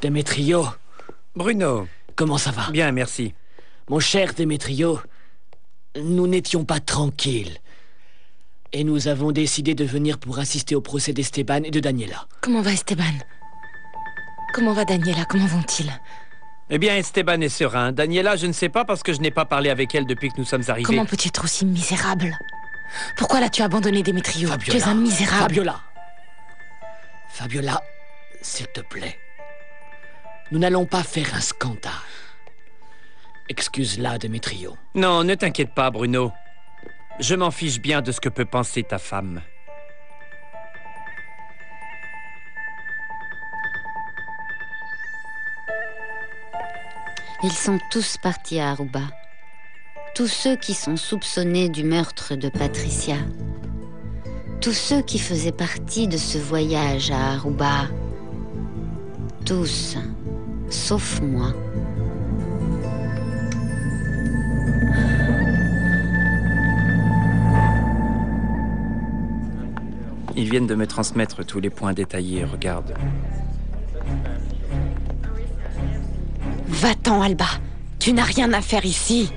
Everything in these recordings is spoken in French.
Démétrio, Bruno. comment ça va? Bien, merci. Mon cher Démétrio, nous n'étions pas tranquilles. Et nous avons décidé de venir pour assister au procès d'Esteban et de Daniela. Comment va Esteban? Comment va Daniela? Comment vont-ils? Eh bien, Esteban est serein. Daniela, je ne sais pas parce que je n'ai pas parlé avec elle depuis que nous sommes arrivés. Comment peux-tu être aussi misérable? Pourquoi l'as-tu abandonné, Démétrio? Tu Fabiola, es un misérable. Fabiola. Fabiola, s'il te plaît. Nous n'allons pas faire un scandale. Excuse-la, Démétrio. Non, ne t'inquiète pas, Bruno. Je m'en fiche bien de ce que peut penser ta femme. Ils sont tous partis à Aruba. Tous ceux qui sont soupçonnés du meurtre de Patricia. Tous ceux qui faisaient partie de ce voyage à Aruba. Tous, sauf moi. Ils viennent de me transmettre tous les points détaillés, regarde. Va-t'en, Alba. Tu n'as rien à faire ici.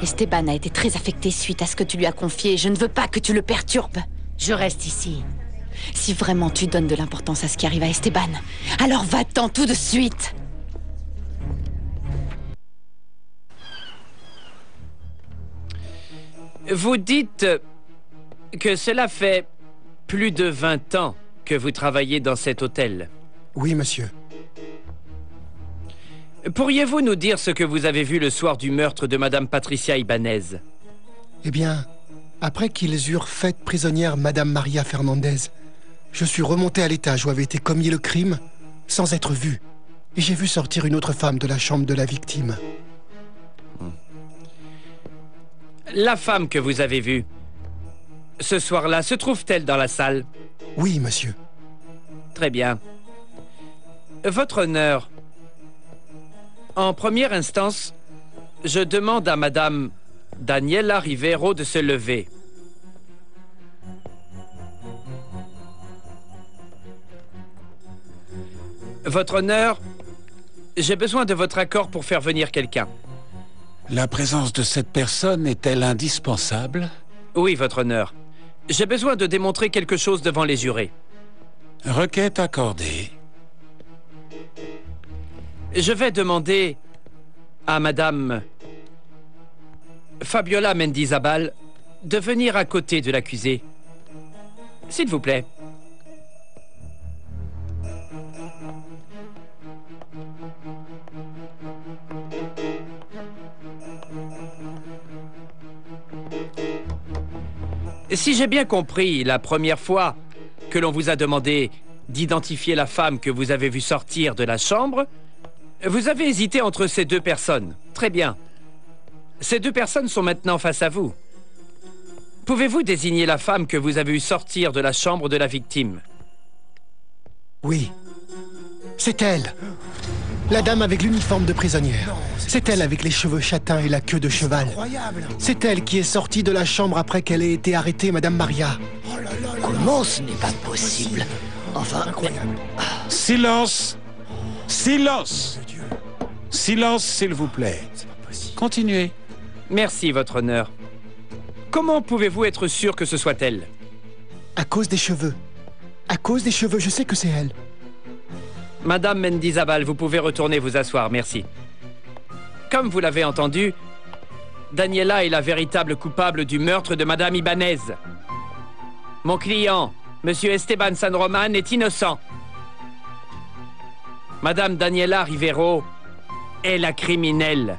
Esteban a été très affecté suite à ce que tu lui as confié. Je ne veux pas que tu le perturbes. Je reste ici. Si vraiment tu donnes de l'importance à ce qui arrive à Esteban, alors va-t'en tout de suite. Vous dites que cela fait plus de 20 ans que vous travaillez dans cet hôtel. Oui, monsieur. Pourriez-vous nous dire ce que vous avez vu le soir du meurtre de Madame Patricia Ibanez? Eh bien, après qu'ils eurent fait prisonnière Madame Maria Fernandez, je suis remonté à l'étage où avait été commis le crime, sans être vu. Et j'ai vu sortir une autre femme de la chambre de la victime. La femme que vous avez vue, ce soir-là, se trouve-t-elle dans la salle? Oui, monsieur. Très bien. Votre honneur, en première instance, je demande à Madame Daniela Rivero de se lever. Votre honneur, j'ai besoin de votre accord pour faire venir quelqu'un. La présence de cette personne est-elle indispensable? Oui, votre honneur. J'ai besoin de démontrer quelque chose devant les jurés. Requête accordée. Je vais demander à Madame Fabiola Mendizabal de venir à côté de l'accusé. S'il vous plaît. Si j'ai bien compris, la première fois que l'on vous a demandé d'identifier la femme que vous avez vue sortir de la chambre, vous avez hésité entre ces deux personnes. Très bien. Ces deux personnes sont maintenant face à vous. Pouvez-vous désigner la femme que vous avez vue sortir de la chambre de la victime? Oui. C'est elle. La dame avec l'uniforme de prisonnière. C'est elle avec les cheveux châtains et la queue de cheval. C'est elle qui est sortie de la chambre après qu'elle ait été arrêtée, Madame Maria. Comment ce n'est pas possible? Enfin, Silence! Silence! Silence, s'il vous plaît. Continuez. Merci, votre honneur. Comment pouvez-vous être sûr que ce soit elle? À cause des cheveux. À cause des cheveux, je sais que c'est elle. Madame Mendizabal, vous pouvez retourner vous asseoir, merci. Comme vous l'avez entendu, Daniela est la véritable coupable du meurtre de Madame Ibanez. Mon client, Monsieur Esteban San Roman, est innocent. Madame Daniela Rivero est la criminelle.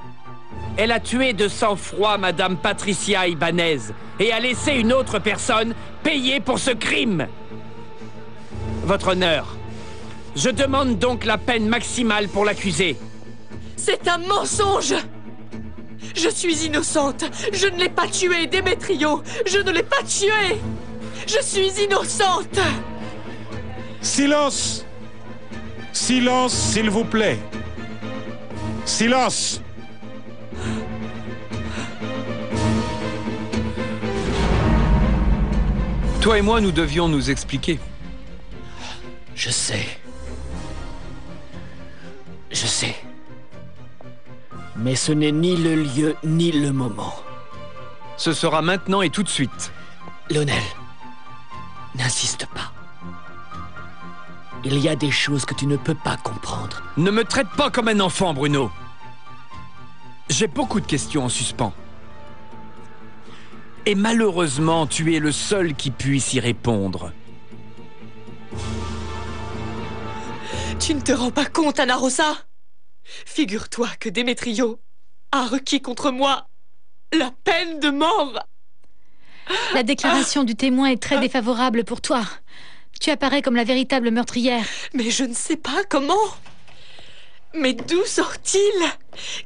Elle a tué de sang-froid Madame Patricia Ibanez et a laissé une autre personne payer pour ce crime. Votre honneur, je demande donc la peine maximale pour l'accusé. C'est un mensonge! Je suis innocente! Je ne l'ai pas tué, Démétrio! Je ne l'ai pas tué! Je suis innocente! Silence! Silence, s'il vous plaît. Silence! Toi et moi, nous devions nous expliquer. je sais. Je sais. Mais ce n'est ni le lieu, ni le moment. Ce sera maintenant et tout de suite. Lionel, n'insiste pas. Il y a des choses que tu ne peux pas comprendre. Ne me traite pas comme un enfant, Bruno. J'ai beaucoup de questions en suspens. Et malheureusement, tu es le seul qui puisse y répondre. Tu ne te rends pas compte, Anna Rosa? Figure-toi que Démétrio a requis contre moi la peine de mort. La déclaration du témoin est très défavorable pour toi. Tu apparais comme la véritable meurtrière. Mais je ne sais pas comment. Mais d'où sort-il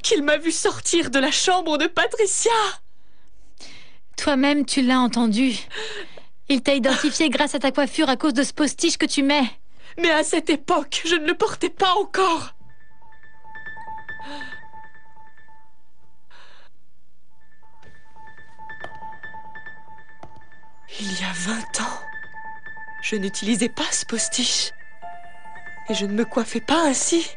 qu'il m'a vu sortir de la chambre de Patricia? Toi-même, tu l'as entendu. Il t'a identifié grâce à ta coiffure à cause de ce postiche que tu mets. Mais à cette époque, je ne le portais pas encore. Il y a 20 ans, je n'utilisais pas ce postiche. Et je ne me coiffais pas ainsi.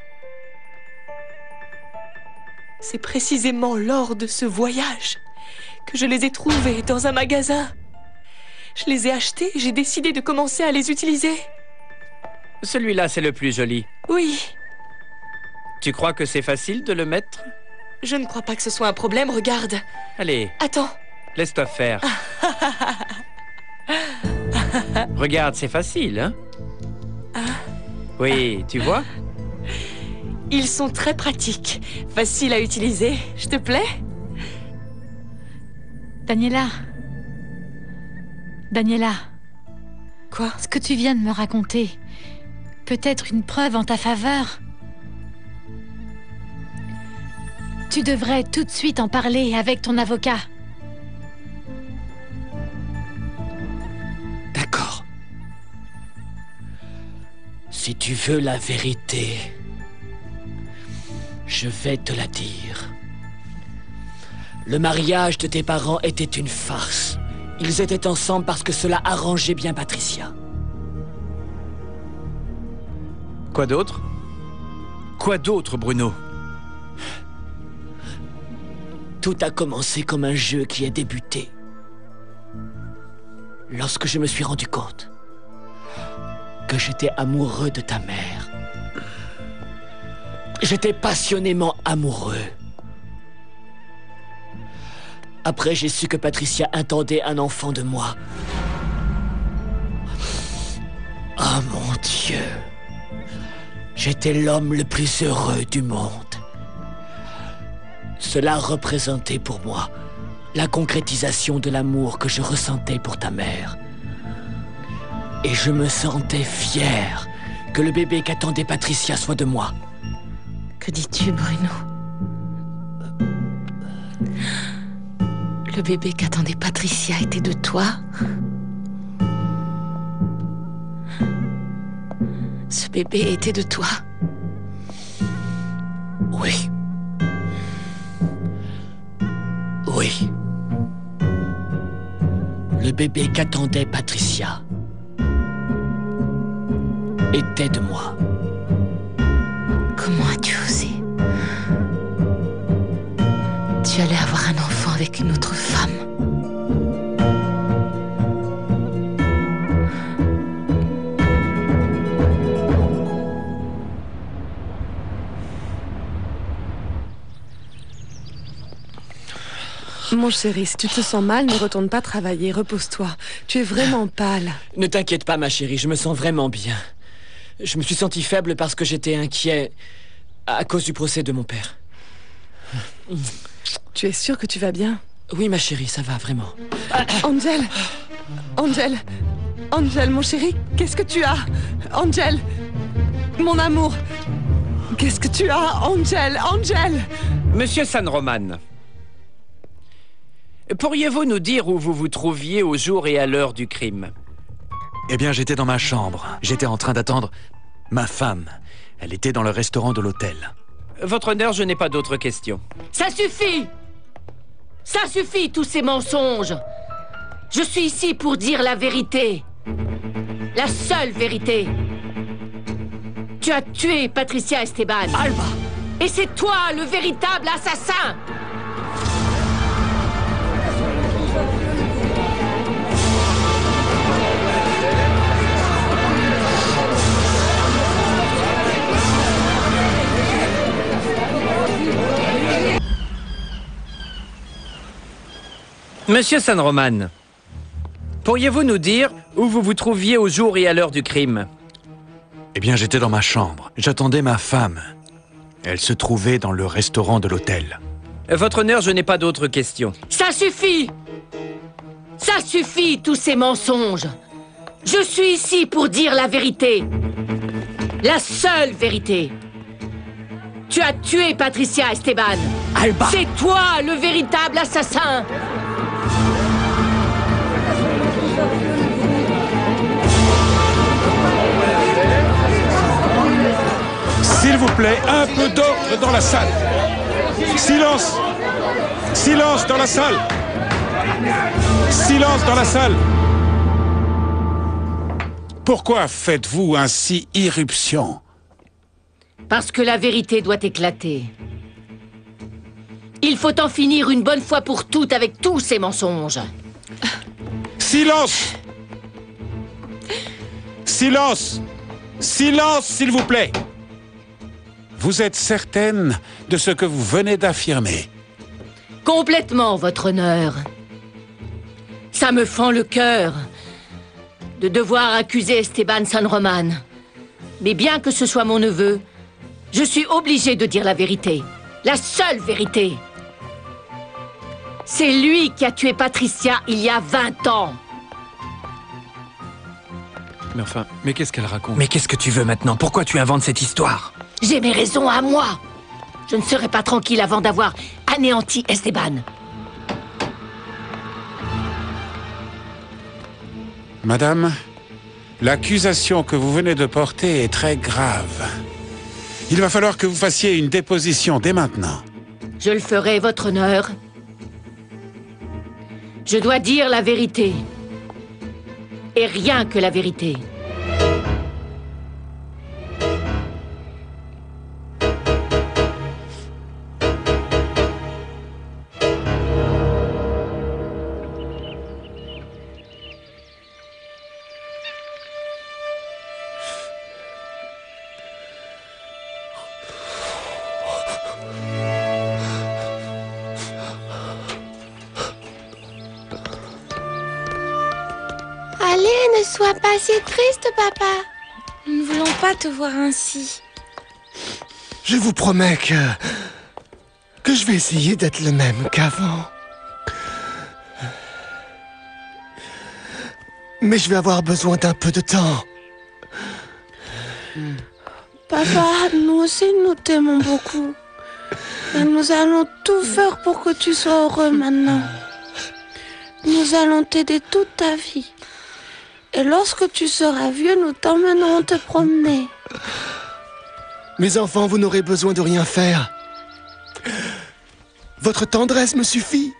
C'est précisément lors de ce voyage que je les ai trouvés dans un magasin. Je les ai achetés et j'ai décidé de commencer à les utiliser. Celui-là, c'est le plus joli. Oui. Tu crois que c'est facile de le mettre? Je ne crois pas que ce soit un problème, regarde. Allez. Attends. Laisse-toi faire. Regarde, c'est facile, hein? Oui, tu vois? Ils sont très pratiques, faciles à utiliser. Je te plais? Daniela. Daniela. Quoi? Ce que tu viens de me raconter peut être une preuve en ta faveur. Tu devrais tout de suite en parler avec ton avocat. D'accord. Si tu veux la vérité, je vais te la dire. Le mariage de tes parents était une farce. Ils étaient ensemble parce que cela arrangeait bien Patricia. Quoi d'autre? Quoi d'autre, Bruno? Tout a commencé comme un jeu qui a débuté. Lorsque je me suis rendu compte que j'étais amoureux de ta mère. J'étais passionnément amoureux. Après, j'ai su que Patricia attendait un enfant de moi. Oh mon Dieu! J'étais l'homme le plus heureux du monde. Cela représentait pour moi la concrétisation de l'amour que je ressentais pour ta mère. Et je me sentais fier que le bébé qu'attendait Patricia soit de moi. Que dis-tu, Bruno? Le bébé qu'attendait Patricia était de toi? Ce bébé était de toi? Oui. Oui. Le bébé qu'attendait Patricia était de moi. Comment as-tu osé? Tu allais avoir un enfant avec une autre femme. Mon chéri, si tu te sens mal, ne retourne pas travailler, repose-toi. Tu es vraiment pâle. Ne t'inquiète pas, ma chérie, je me sens vraiment bien. Je me suis senti faible parce que j'étais inquiet à cause du procès de mon père. Tu es sûr que tu vas bien? Oui, ma chérie, ça va, vraiment. Angel! Angel! Angel, mon chéri, qu'est-ce que tu as? Angel! Mon amour! Qu'est-ce que tu as? Angel! Angel! Monsieur San Roman, pourriez-vous nous dire où vous vous trouviez au jour et à l'heure du crime? Eh bien, j'étais dans ma chambre. J'étais en train d'attendre ma femme. Elle était dans le restaurant de l'hôtel. Votre honneur, je n'ai pas d'autres questions. Ça suffit! Ça suffit, tous ces mensonges! Je suis ici pour dire la vérité. La seule vérité. Tu as tué Patricia Esteban. Alba! Et c'est toi, le véritable assassin! Monsieur San Roman, pourriez-vous nous dire où vous vous trouviez au jour et à l'heure du crime? Eh bien, j'étais dans ma chambre. J'attendais ma femme. Elle se trouvait dans le restaurant de l'hôtel. Votre honneur, je n'ai pas d'autres questions. Ça suffit! Ça suffit, tous ces mensonges! Je suis ici pour dire la vérité. La seule vérité. Tu as tué Patricia Esteban. Alba! C'est toi, le véritable assassin! S'il vous plaît, un peu d'ordre dans la salle. Silence! Silence dans la salle! Silence dans la salle! Pourquoi faites-vous ainsi irruption? Parce que la vérité doit éclater. Il faut en finir une bonne fois pour toutes avec tous ces mensonges. Silence! Silence! Silence, s'il vous plaît! Vous êtes certaine de ce que vous venez d'affirmer? Complètement, votre honneur. Ça me fend le cœur de devoir accuser Esteban San Roman. Mais bien que ce soit mon neveu, je suis obligée de dire la vérité. La seule vérité. C'est lui qui a tué Patricia il y a 20 ans. Mais enfin, mais qu'est-ce qu'elle raconte? Mais qu'est-ce que tu veux maintenant? Pourquoi tu inventes cette histoire? J'ai mes raisons à moi. Je ne serai pas tranquille avant d'avoir anéanti Esteban. Madame, l'accusation que vous venez de porter est très grave. Il va falloir que vous fassiez une déposition dès maintenant. Je le ferai, votre honneur. Je dois dire la vérité. Et rien que la vérité. Allez, ne sois pas si triste, papa. Nous ne voulons pas te voir ainsi. Je vous promets que je vais essayer d'être le même qu'avant. Mais je vais avoir besoin d'un peu de temps. Papa, nous aussi, nous t'aimons beaucoup. Et nous allons tout faire pour que tu sois heureux maintenant. Nous allons t'aider toute ta vie. Et lorsque tu seras vieux, nous t'emmènerons te promener. Mes enfants, vous n'aurez besoin de rien faire. Votre tendresse me suffit.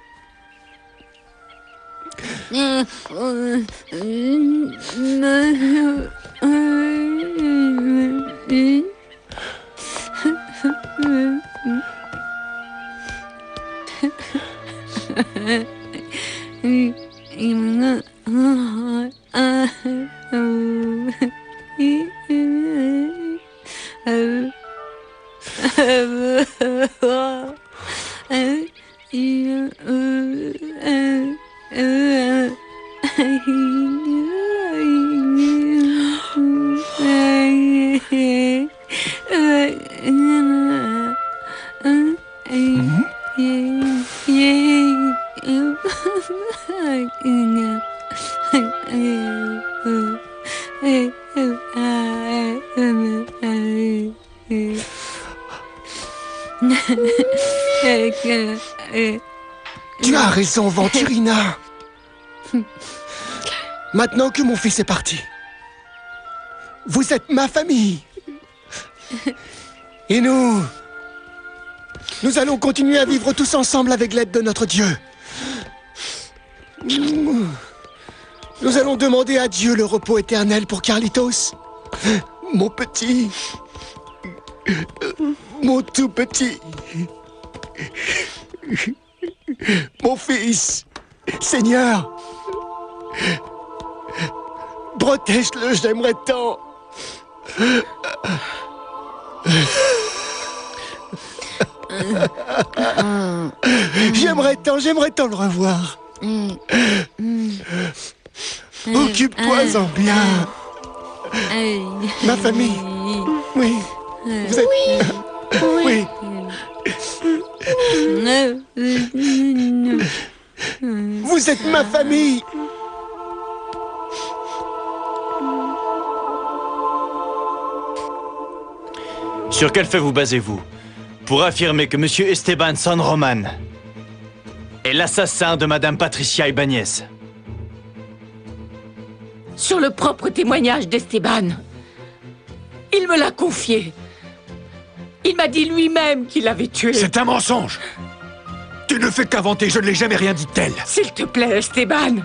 Tu as raison, Venturina. Maintenant que mon fils est parti, vous êtes ma famille. Et nous allons continuer à vivre tous ensemble avec l'aide de notre Dieu. Nous allons demander à Dieu le repos éternel pour Carlitos, mon petit. Mon tout petit. Mon fils. Seigneur. Protège-le, j'aimerais tant. J'aimerais tant le revoir. Occupe-toi-en bien. Ma famille. Oui. Vous êtes... Oui. Vous êtes ma famille. Sur quel fait vous basez-vous pour affirmer que Monsieur Esteban San Román est l'assassin de Madame Patricia Ibáñez? Sur le propre témoignage d'Esteban. Il me l'a confié. Il m'a dit lui-même qu'il l'avait tué. C'est un mensonge. Tu ne fais qu'inventer, je ne l'ai jamais rien dit tel. S'il te plaît, Esteban,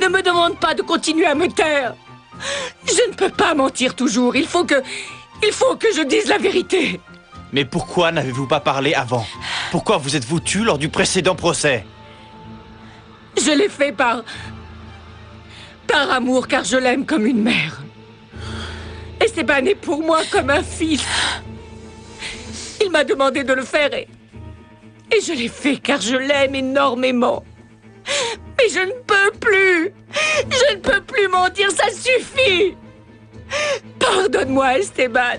ne me demande pas de continuer à me taire. Je ne peux pas mentir toujours. Il faut que je dise la vérité. Mais pourquoi n'avez-vous pas parlé avant? Pourquoi vous êtes-vous tu lors du précédent procès? Je l'ai fait par amour, car je l'aime comme une mère. Esteban est pour moi comme un fils. Il m'a demandé de le faire et je l'ai fait car je l'aime énormément. Mais je ne peux plus. Je ne peux plus mentir, ça suffit. Pardonne-moi, Esteban.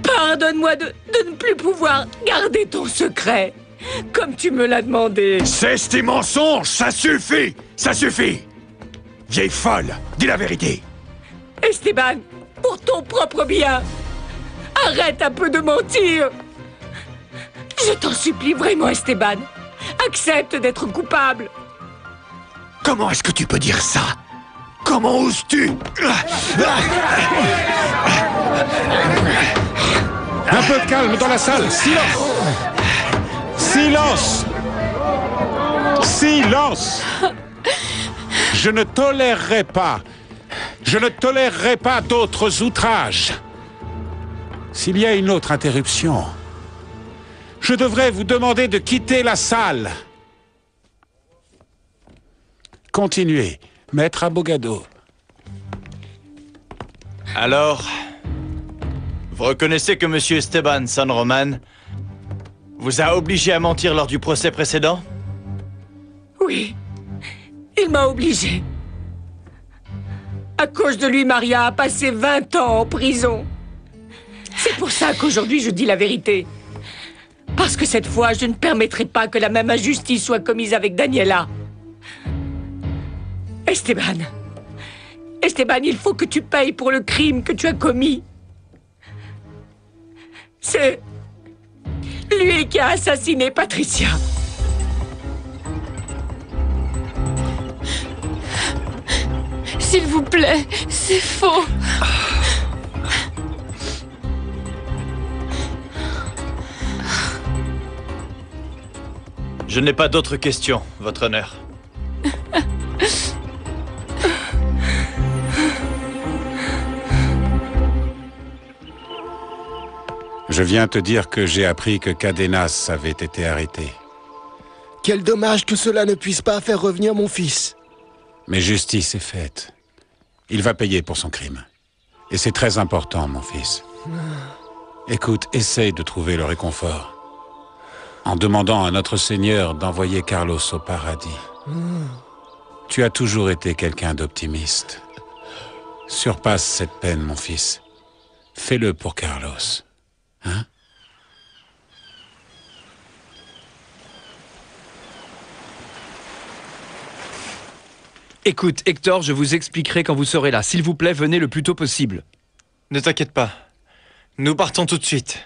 Pardonne-moi de ne plus pouvoir garder ton secret, comme tu me l'as demandé. Cesse tes mensonges, ça suffit. Ça suffit. Vieille folle, dis la vérité. Esteban, pour ton propre bien, arrête un peu de mentir. Je t'en supplie vraiment, Esteban. Accepte d'être coupable. Comment est-ce que tu peux dire ça? Comment oses-tu? Un peu de calme dans la salle. Silence. Silence. Silence. Je ne tolérerai pas d'autres outrages. S'il y a une autre interruption, je devrais vous demander de quitter la salle. Continuez, maître Abogado. Alors, vous reconnaissez que Monsieur Esteban San Román vous a obligé à mentir lors du procès précédent? Oui, il m'a obligé. À cause de lui, Maria a passé 20 ans en prison. C'est pour ça qu'aujourd'hui je dis la vérité. Parce que cette fois, je ne permettrai pas que la même injustice soit commise avec Daniela. Esteban, il faut que tu payes pour le crime que tu as commis. C'est lui qui a assassiné Patricia. S'il vous plaît, c'est faux. Je n'ai pas d'autres questions, votre honneur. Je viens te dire que j'ai appris que Cadenas avait été arrêté. Quel dommage que cela ne puisse pas faire revenir mon fils. Mais justice est faite. Il va payer pour son crime. Et c'est très important, mon fils. Écoute, essaye de trouver le réconfort. En demandant à notre Seigneur d'envoyer Carlos au paradis. Tu as toujours été quelqu'un d'optimiste. Surpasse cette peine, mon fils. Fais-le pour Carlos. Hein? Écoute, Hector, je vous expliquerai quand vous serez là. S'il vous plaît, venez le plus tôt possible. Ne t'inquiète pas. Nous partons tout de suite.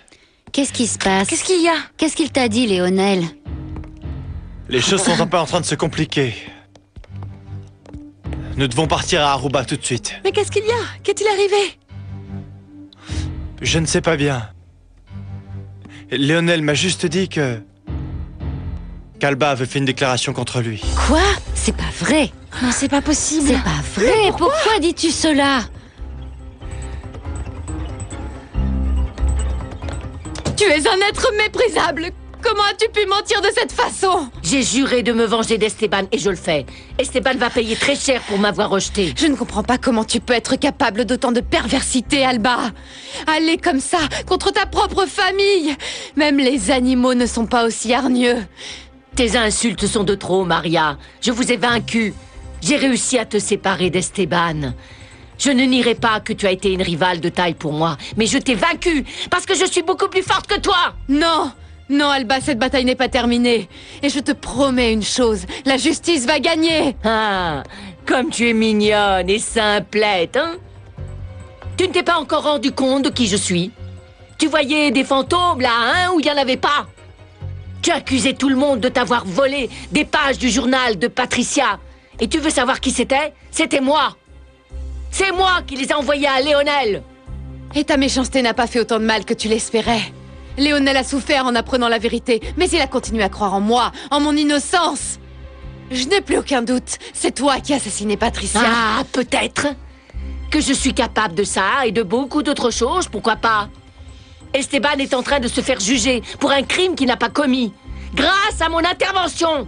Qu'est-ce qui se passe? Qu'est-ce qu'il y a? Qu'est-ce qu'il t'a dit, Léonel? Les choses sont un peu en train de se compliquer. Nous devons partir à Aruba tout de suite. Mais qu'est-ce qu'il y a? Qu'est-il arrivé? Je ne sais pas bien. Léonel m'a juste dit que... qu'Alba avait fait une déclaration contre lui. Quoi? C'est pas vrai. Non, c'est pas possible. C'est pas vrai. Pourquoi dis-tu cela? Tu es un être méprisable. Comment as-tu pu mentir de cette façon? J'ai juré de me venger d'Esteban et je le fais. Esteban va payer très cher pour m'avoir rejeté. Je ne comprends pas comment tu peux être capable d'autant de perversité, Alba. Aller comme ça, contre ta propre famille. Même les animaux ne sont pas aussi hargneux. Tes insultes sont de trop, Maria. Je vous ai vaincu. J'ai réussi à te séparer d'Esteban. Je ne nierai pas que tu as été une rivale de taille pour moi, mais je t'ai vaincu parce que je suis beaucoup plus forte que toi. Non! Non, Alba, cette bataille n'est pas terminée. Et je te promets une chose, la justice va gagner. Ah, comme tu es mignonne et simplette, hein? Tu ne t'es pas encore rendu compte de qui je suis? Tu voyais des fantômes, là, hein, ou il n'y en avait pas? Tu accusais tout le monde de t'avoir volé des pages du journal de Patricia. Et tu veux savoir qui c'était? C'était moi. C'est moi qui les ai envoyés à Léonel. Et ta méchanceté n'a pas fait autant de mal que tu l'espérais. Léonel a souffert en apprenant la vérité, mais il a continué à croire en moi, en mon innocence. Je n'ai plus aucun doute, c'est toi qui as assassiné Patricia. Ah, peut-être que je suis capable de ça et de beaucoup d'autres choses, pourquoi pas? Esteban est en train de se faire juger pour un crime qu'il n'a pas commis, grâce à mon intervention.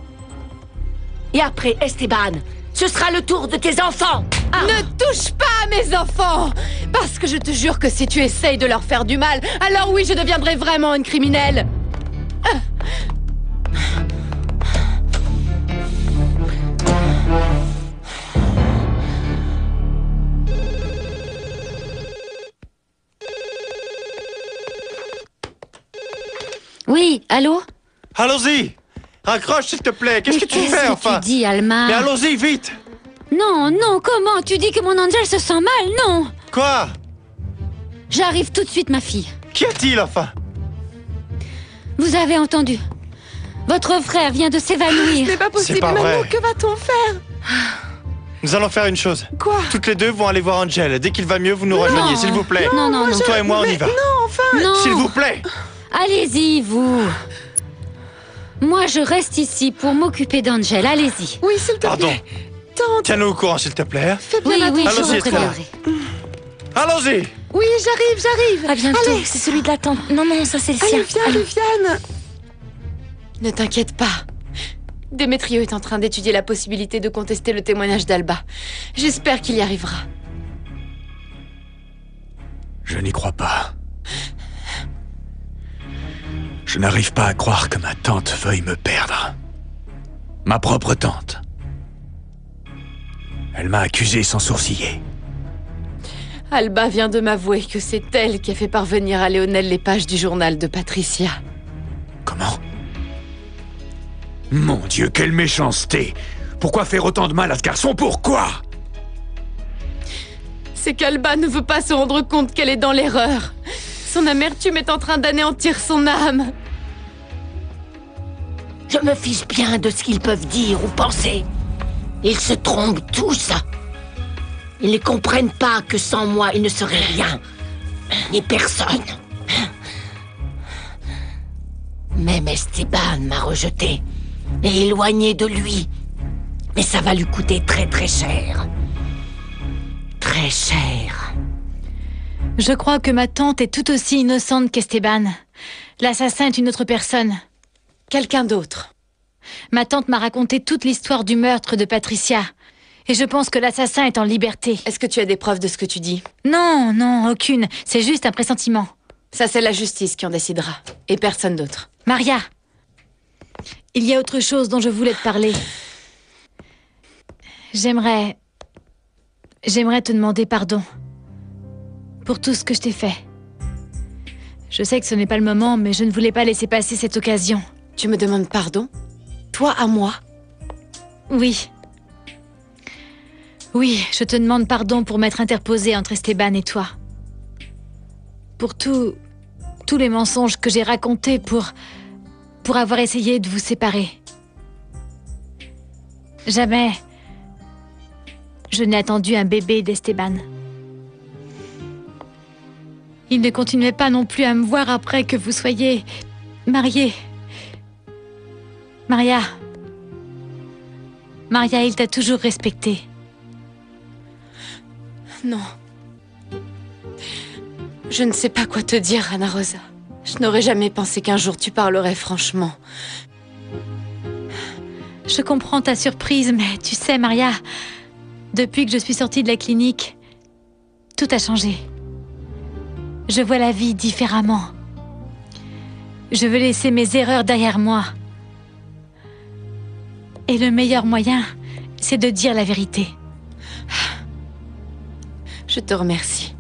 Et après Esteban, ce sera le tour de tes enfants. Ah. Ne touche pas à mes enfants! Parce que je te jure que si tu essayes de leur faire du mal, alors oui, je deviendrai vraiment une criminelle. Oui, allô? Allons-y! Raccroche, s'il te plaît! Qu'est-ce que tu fais, enfin? Tu dis, Alma? Mais allons-y, vite! Non, non, comment? Tu dis que mon Angel se sent mal, non? Quoi? J'arrive tout de suite, ma fille. Qu'y a-t-il, enfin? Vous avez entendu. Votre frère vient de s'évanouir. Ce n'est pas possible. C'est pas Maintenant, vrai. que va-t-on faire? Nous allons faire une chose. Quoi? Toutes les deux vont aller voir Angel. Dès qu'il va mieux, vous nous rejoignez, s'il vous plaît. Non, non, non. Toi et moi, on y va. Non, enfin. Non. S'il vous plaît. Allez-y, vous. Moi, je reste ici pour m'occuper d'Angel. Allez-y. Oui, s'il te Pardon. plaît. Tante. Tiens-nous au courant, s'il te plaît. Fais bien Oui, oui, attention. je Allons-y, vous Estella. préviendrai. Allons-y. Oui, j'arrive. À bientôt, Allez. c'est celui de la tente. Non, non, ça c'est le sien. Allez, viens, Viviane. Ne t'inquiète pas. Démétrio est en train d'étudier la possibilité de contester le témoignage d'Alba. J'espère qu'il y arrivera. Je n'y crois pas. Je n'arrive pas à croire que ma tante veuille me perdre. Ma propre tante. Elle m'a accusé sans sourciller. Alba vient de m'avouer que c'est elle qui a fait parvenir à Léonel les pages du journal de Patricia. Comment? Mon Dieu, quelle méchanceté! Pourquoi faire autant de mal à ce garçon? Pourquoi? C'est qu'Alba ne veut pas se rendre compte qu'elle est dans l'erreur. Son amertume est en train d'anéantir son âme. Je me fiche bien de ce qu'ils peuvent dire ou penser. Ils se trompent tous. Ils ne comprennent pas que sans moi, il ne serait rien. Ni personne. Même Esteban m'a rejeté et éloigné de lui. Mais ça va lui coûter très très cher. Très cher. Je crois que ma tante est tout aussi innocente qu'Esteban. L'assassin est une autre personne. Quelqu'un d'autre. Ma tante m'a raconté toute l'histoire du meurtre de Patricia. Et je pense que l'assassin est en liberté. Est-ce que tu as des preuves de ce que tu dis? Non, non, aucune. C'est juste un pressentiment. Ça, c'est la justice qui en décidera. Et personne d'autre. Maria, il y a autre chose dont je voulais te parler. J'aimerais te demander pardon pour tout ce que je t'ai fait. Je sais que ce n'est pas le moment, mais je ne voulais pas laisser passer cette occasion. Tu me demandes pardon? Toi à moi? Oui. Oui, je te demande pardon pour m'être interposée entre Esteban et toi. Pour tous les mensonges que j'ai racontés pour avoir essayé de vous séparer. Jamais je n'ai attendu un bébé d'Esteban. Il ne continuait pas non plus à me voir après que vous soyez mariés. Maria, il t'a toujours respectée. Non. Je ne sais pas quoi te dire, Anna Rosa. Je n'aurais jamais pensé qu'un jour tu parlerais franchement. Je comprends ta surprise, mais tu sais, Maria, depuis que je suis sortie de la clinique, tout a changé. Je vois la vie différemment. Je veux laisser mes erreurs derrière moi. Et le meilleur moyen, c'est de dire la vérité. Je te remercie.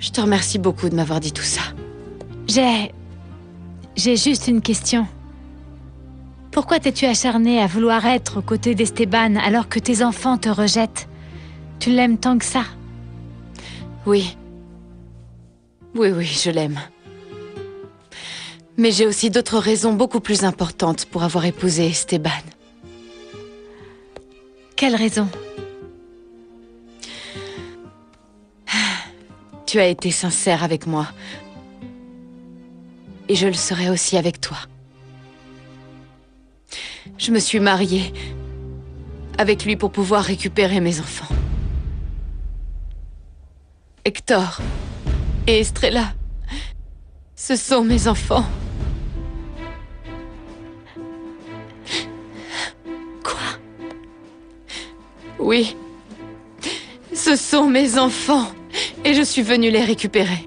Je te remercie beaucoup de m'avoir dit tout ça. J'ai juste une question. Pourquoi t'es-tu acharnée à vouloir être aux côtés d'Esteban alors que tes enfants te rejettent? Tu l'aimes tant que ça? Oui. Oui, je l'aime. Mais j'ai aussi d'autres raisons beaucoup plus importantes pour avoir épousé Esteban. Quelle raison? Tu as été sincère avec moi. Et je le serai aussi avec toi. Je me suis mariée avec lui pour pouvoir récupérer mes enfants. Hector et Estrella, ce sont mes enfants. Quoi? Oui, ce sont mes enfants et je suis venue les récupérer.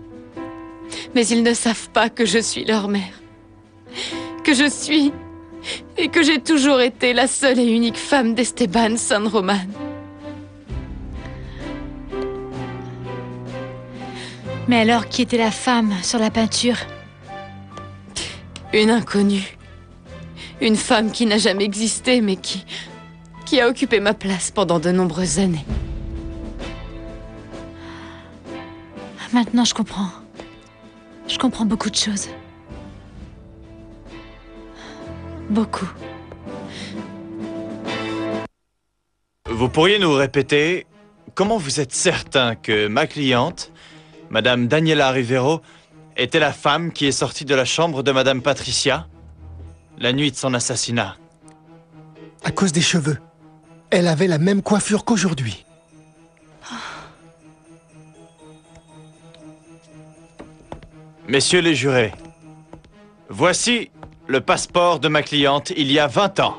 Mais ils ne savent pas que je suis leur mère. Que je suis et que j'ai toujours été la seule et unique femme d'Esteban San Roman. Mais alors, qui était la femme sur la peinture? Une inconnue. Une femme qui n'a jamais existé, mais qui a occupé ma place pendant de nombreuses années. Maintenant, je comprends. Je comprends beaucoup de choses. Beaucoup. Vous pourriez nous répéter comment vous êtes certain que ma cliente, Madame Daniela Rivero, était la femme qui est sortie de la chambre de Madame Patricia la nuit de son assassinat? À cause des cheveux. Elle avait la même coiffure qu'aujourd'hui. Messieurs les jurés, voici le passeport de ma cliente il y a 20 ans.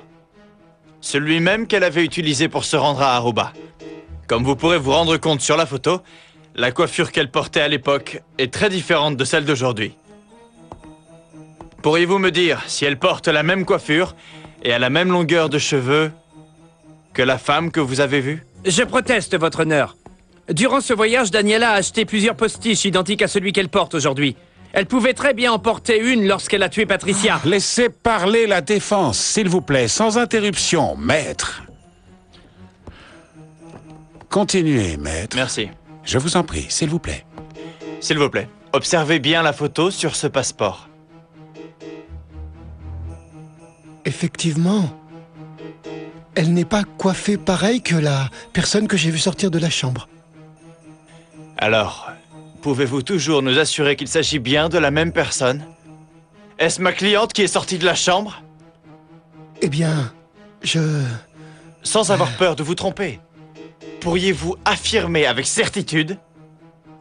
Celui même qu'elle avait utilisé pour se rendre à Aruba. Comme vous pourrez vous rendre compte sur la photo, la coiffure qu'elle portait à l'époque est très différente de celle d'aujourd'hui. Pourriez-vous me dire si elle porte la même coiffure et a la même longueur de cheveux que la femme que vous avez vue? Je proteste, votre honneur. Durant ce voyage, Daniela a acheté plusieurs postiches identiques à celui qu'elle porte aujourd'hui. Elle pouvait très bien en porter une lorsqu'elle a tué Patricia. Laissez parler la défense, s'il vous plaît, sans interruption, maître. Continuez, maître. Merci. Je vous en prie, s'il vous plaît. S'il vous plaît, observez bien la photo sur ce passeport. Effectivement. Elle n'est pas coiffée pareil que la personne que j'ai vue sortir de la chambre. Alors, pouvez-vous toujours nous assurer qu'il s'agit bien de la même personne? Est-ce ma cliente qui est sortie de la chambre? Eh bien, Sans avoir peur de vous tromper, pourriez-vous affirmer avec certitude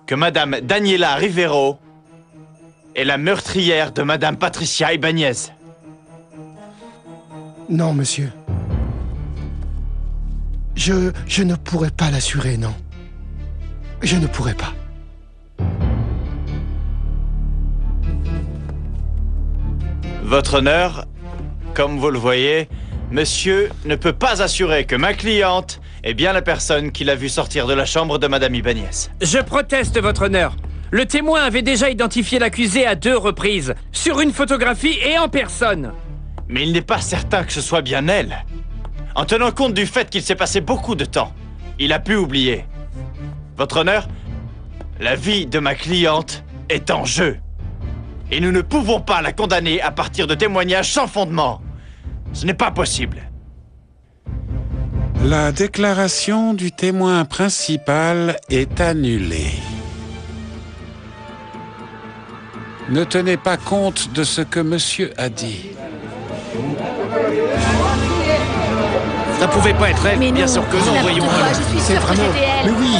que Madame Daniela Rivero est la meurtrière de Madame Patricia Ibáñez? Non, monsieur. Je ne pourrais pas l'assurer, non. Je ne pourrais pas. Votre honneur, comme vous le voyez, monsieur ne peut pas assurer que ma cliente est bien la personne qui l'a vue sortir de la chambre de Madame Ibáñez. Je proteste, votre honneur. Le témoin avait déjà identifié l'accusé à 2 reprises, sur une photographie et en personne. Mais il n'est pas certain que ce soit bien elle. En tenant compte du fait qu'il s'est passé beaucoup de temps, il a pu oublier. Votre honneur, la vie de ma cliente est en jeu. Et nous ne pouvons pas la condamner à partir de témoignages sans fondement. Ce n'est pas possible. La déclaration du témoin principal est annulée. Ne tenez pas compte de ce que monsieur a dit. Ça pouvait pas être elle, Mais bien non, sûr que c'est non, n'importe voyons. quoi, je suis sûre que c'était elle. Mais oui,